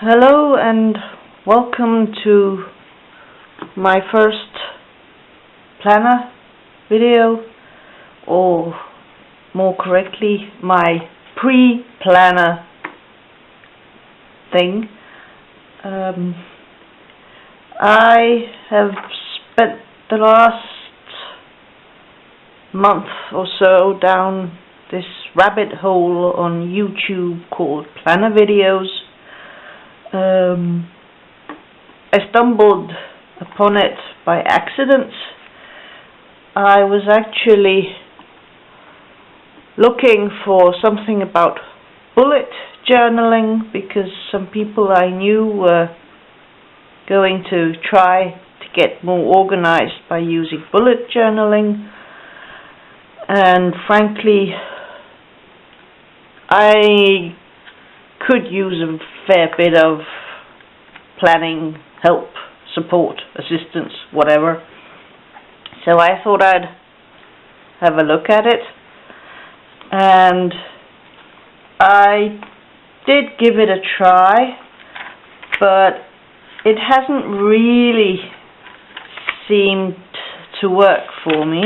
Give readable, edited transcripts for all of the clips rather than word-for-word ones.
Hello and welcome to my first planner video, or more correctly, my pre-planner thing. I have spent the last month or so down this rabbit hole on YouTube called planner videos. I stumbled upon it by accident. I was actually looking for something about bullet journaling because some people I knew were going to try to get more organized by using bullet journaling, and frankly I could use a fair bit of planning help, support, assistance, whatever. So I thought I'd have a look at it, and I did give it a try, but it hasn't really seemed to work for me.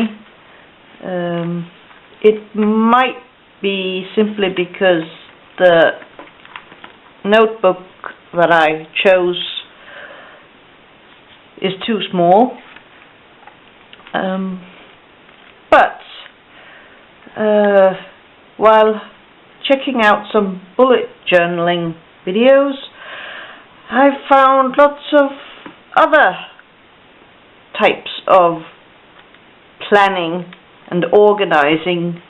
It might be simply because the notebook that I chose is too small, but while checking out some bullet journaling videos, I found lots of other types of planning and organizing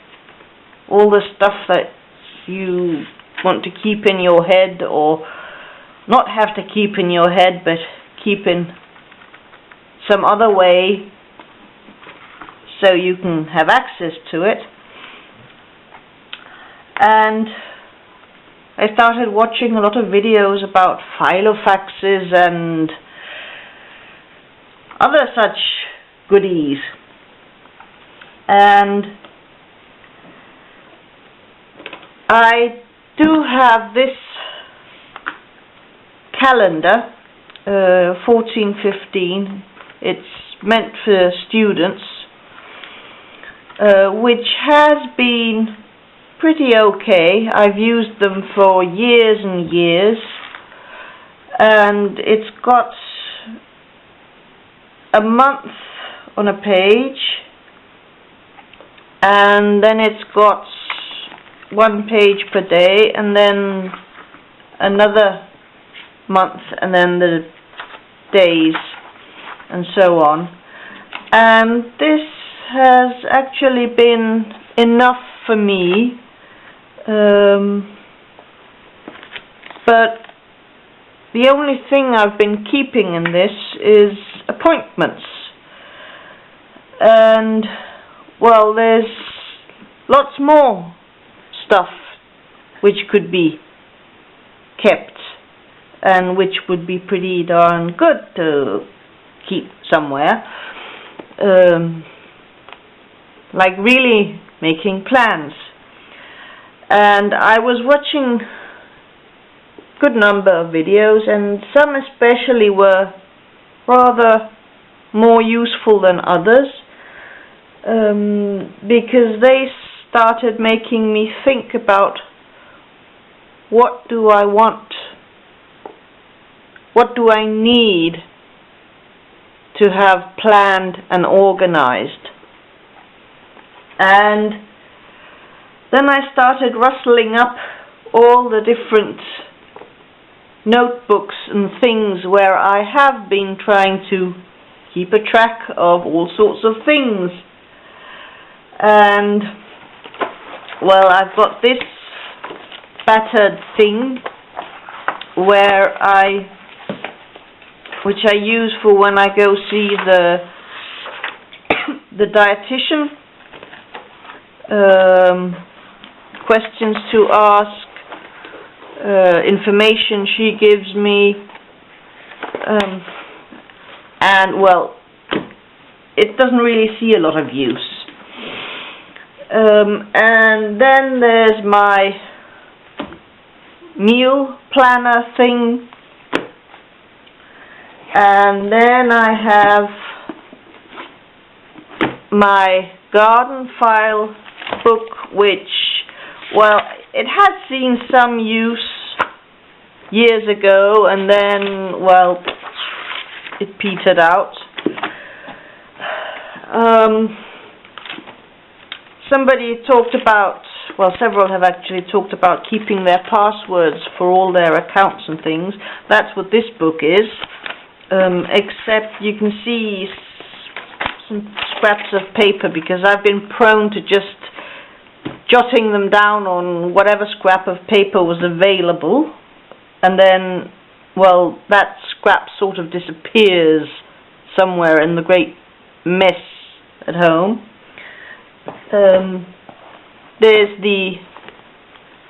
all the stuff that you want to keep in your head, or not have to keep in your head but keep in some other way so you can have access to it. And I started watching a lot of videos about filofaxes and other such goodies, and I do have this calendar, 1415. It's meant for students, which has been pretty okay. I've used them for years and years, and it's got a month on a page, and then it's got one page per day, and then another month, and then the days, and so on. And this has actually been enough for me, but the only thing I've been keeping in this is appointments, and well, there's lots more stuff which could be kept and which would be pretty darn good to keep somewhere, like really making plans. And I was watching a good number of videos, and some especially were rather more useful than others, because they started making me think about what do I want, what do I need to have planned and organized. And then I started rustling up all the different notebooks and things where I have been trying to keep a track of all sorts of things. And well, I've got this battered thing which I use for when I go see the dietitian. Questions to ask, information she gives me, and well, it doesn't really see a lot of use. And then there's my meal planner thing. And then I have my garden file book, which, well, it has seen some use years ago, and then, well, it petered out. Somebody talked about, well, several have actually talked about keeping their passwords for all their accounts and things. That's what this book is, except you can see some scraps of paper, because I've been prone to just jotting them down on whatever scrap of paper was available, and then, well, that scrap sort of disappears somewhere in the great mess at home. There's the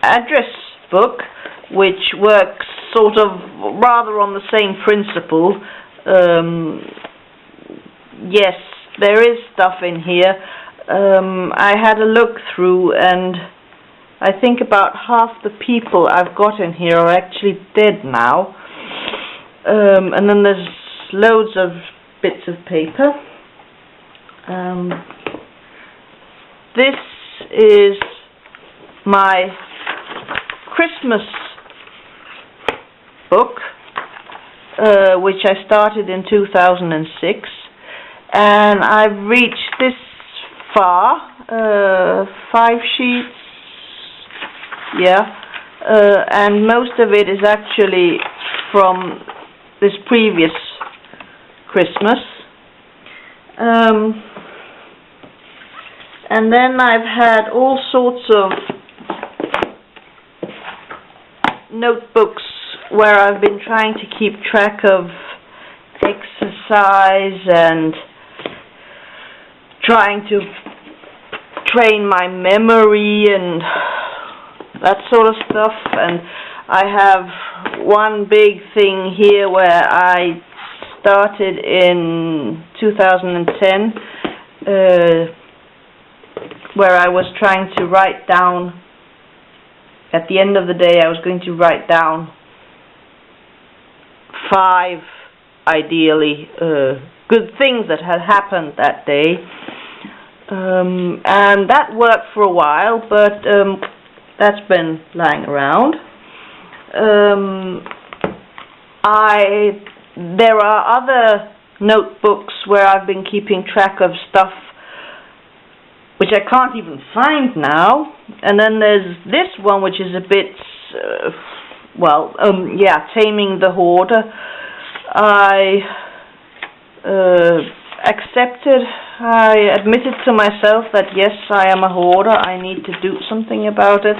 address book, which works sort of rather on the same principle. Yes, there is stuff in here. I had a look through, and I think about half the people I've got in here are actually dead now. And then there's loads of bits of paper. This is my Christmas book, which I started in 2006, and I've reached this far, 5 sheets, yeah, and most of it is actually from this previous Christmas. And then I've had all sorts of notebooks where I've been trying to keep track of exercise and trying to train my memory and that sort of stuff. And I have one big thing here where I started in 2010, where I was trying to write down, at the end of the day I was going to write down 5, ideally, good things that had happened that day. And that worked for a while, but that's been lying around. There are other notebooks where I've been keeping track of stuff which I can't even find now. And then there's this one, which is a bit, Taming the Hoarder. I admitted to myself that yes, I am a hoarder, I need to do something about it.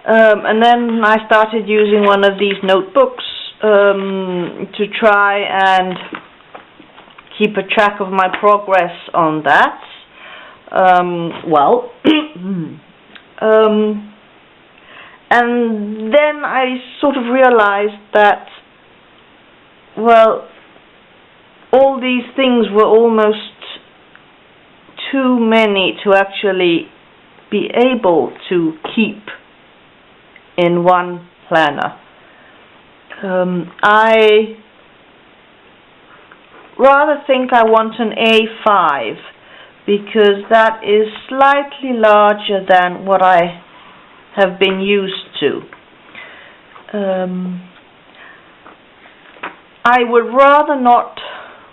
And then I started using one of these notebooks to try and keep a track of my progress on that. And then I sort of realized that, well, all these things were almost too many to actually be able to keep in one planner. I rather think I want an A5, because that is slightly larger than what I have been used to. I would rather not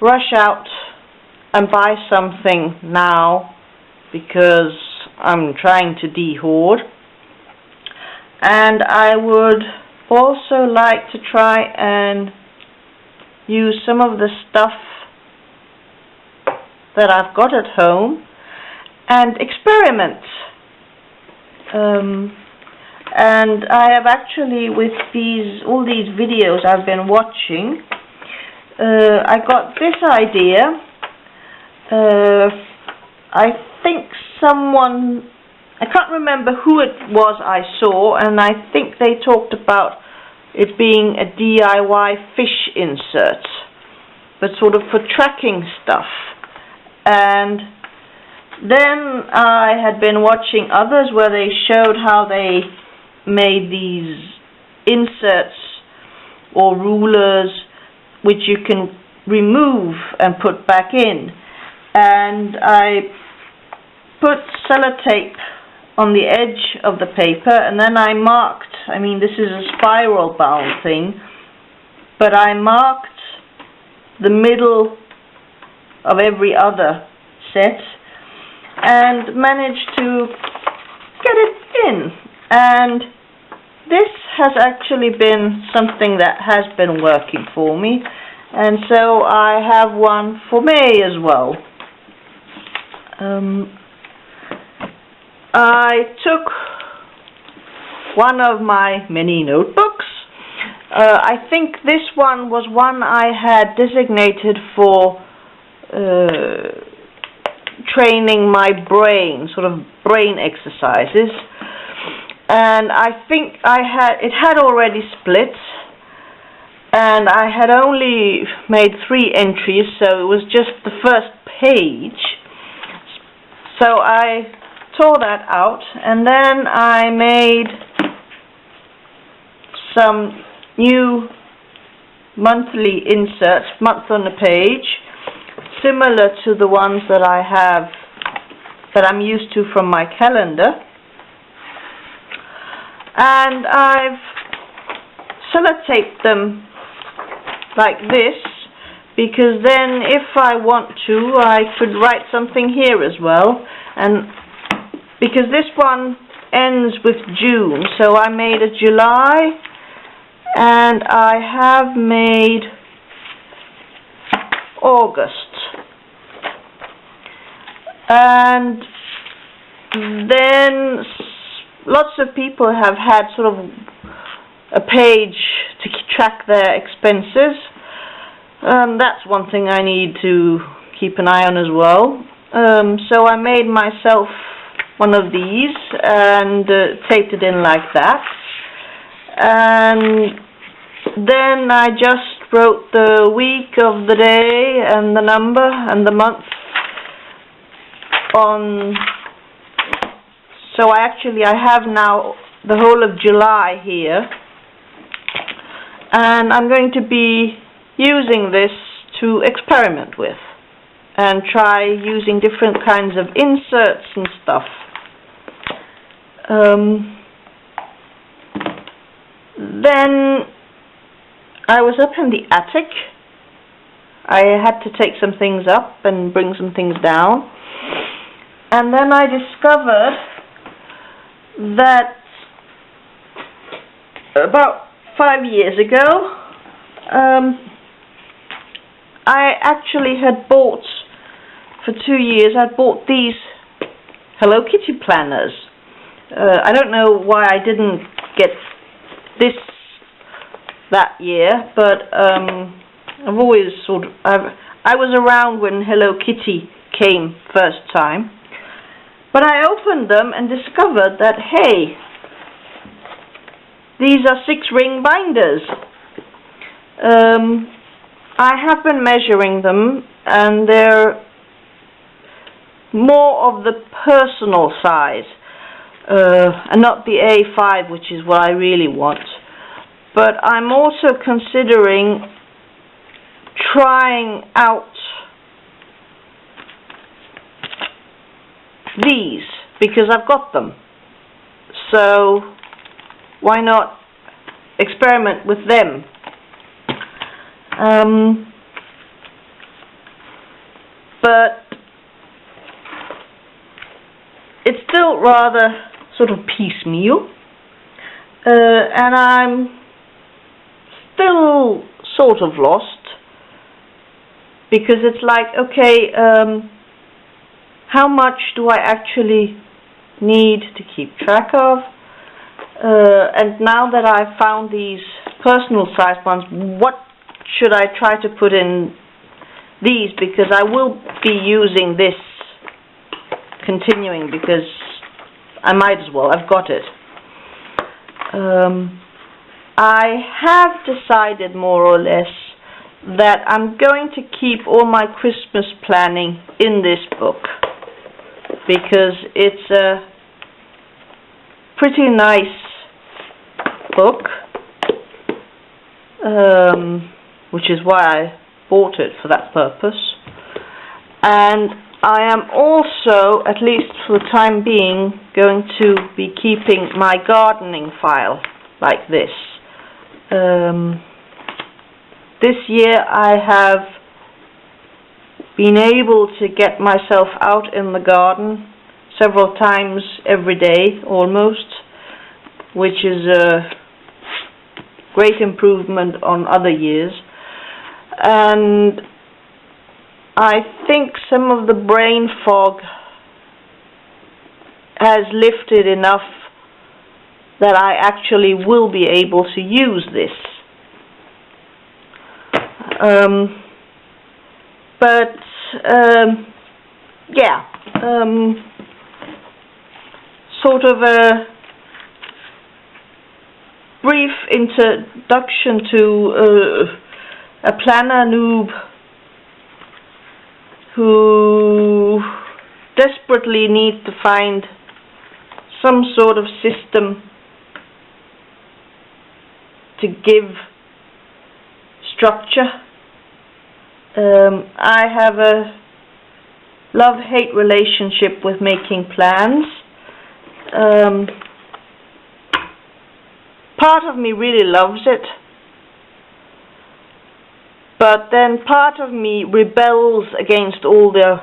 rush out and buy something now, because I'm trying to de-hoard. And I would also like to try and use some of the stuff that I've got at home and experiment. And I have actually, with all these videos I've been watching, I got this idea. I think someone, I can't remember who it was I saw, and I think they talked about it being a DIY fish insert, but sort of for tracking stuff. And then I had been watching others where they showed how they made these inserts or rulers which you can remove and put back in, and I put sellotape on the edge of the paper, and then I marked, I mean this is a spiral bound thing, but I marked the middle of every other set and managed to get it in, and this has actually been something that has been working for me, and so I have one for May as well. I took one of my many notebooks. I think this one was one I had designated for training my brain, sort of brain exercises, and I think it had already split, and I had only made 3 entries, so it was just the first page. So I tore that out, and then I made some new monthly inserts, month on the page, similar to the ones that I have, that I'm used to from my calendar. And I've sellotaped them like this, because then if I want to, I could write something here as well. And because this one ends with June, so I made a July, and I have made August. And then lots of people have had sort of a page to track their expenses. That's one thing I need to keep an eye on as well. So I made myself one of these and taped it in like that. And then I just wrote the week of the day and the number and the month on. So I have now the whole of July here, and I'm going to be using this to experiment with and try using different kinds of inserts and stuff. Then I was up in the attic. I had to take some things up and bring some things down, and then I discovered that about 5 years ago I actually had bought, for 2 years, I bought these Hello Kitty planners. I don't know why I didn't get this that year, but I've always I was around when Hello Kitty came first time. But I opened them and discovered that, hey, these are 6-ring binders. I have been measuring them, and they're more of the personal size, and not the A5, which is what I really want. But I'm also considering trying out these, because I've got them. So why not experiment with them? But it's still rather sort of piecemeal, and I'm still sort of lost, because it's like, okay, how much do I actually need to keep track of? And now that I've found these personal size ones, what should I try to put in these? Because I will be using this continuing, because I might as well, I've got it. I have decided more or less that I'm going to keep all my Christmas planning in this book, because it's a pretty nice book, which is why I bought it for that purpose. And I am also, at least for the time being, going to be keeping my gardening file like this. This year I have been able to get myself out in the garden several times every day almost, which is a great improvement on other years. And I think some of the brain fog has lifted enough that I actually will be able to use this. Sort of a brief introduction to a planner noob who desperately needs to find some sort of system to give structure. I have a love-hate relationship with making plans. Part of me really loves it, but then part of me rebels against all the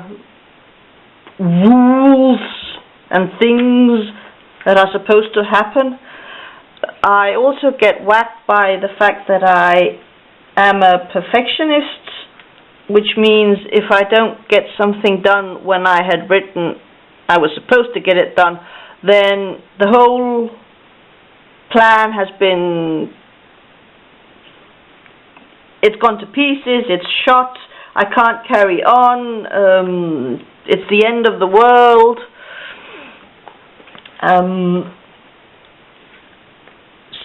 rules and things that are supposed to happen. I also get whacked by the fact that I am a perfectionist, which means if I don't get something done when I had written I was supposed to get it done, then the whole plan has been, it's gone to pieces, it's shot, I can't carry on, it's the end of the world.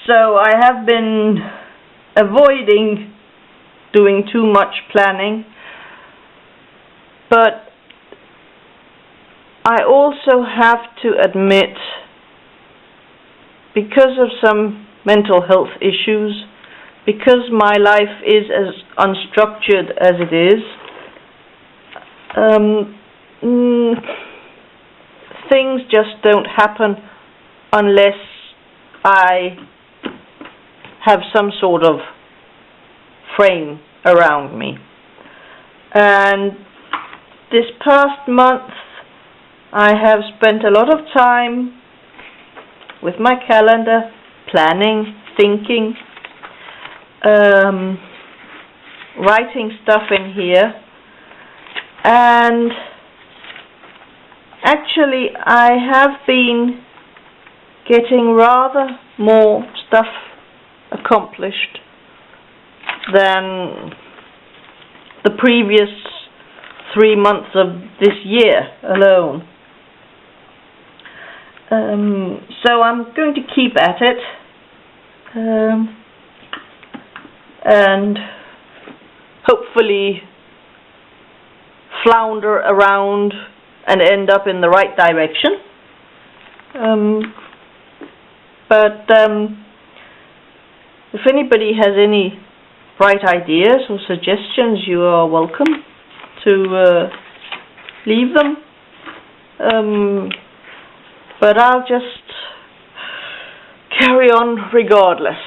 So I have been avoiding doing too much planning, but I also have to admit, because of some mental health issues, because my life is as unstructured as it is, things just don't happen unless I have some sort of frame around me. And this past month I have spent a lot of time with my calendar, planning, thinking, writing stuff in here, and actually I have been getting rather more stuff accomplished than the previous 3 months of this year alone. So I'm going to keep at it and hopefully flounder around and end up in the right direction. If anybody has any bright ideas or suggestions, you are welcome to leave them. But I'll just carry on regardless.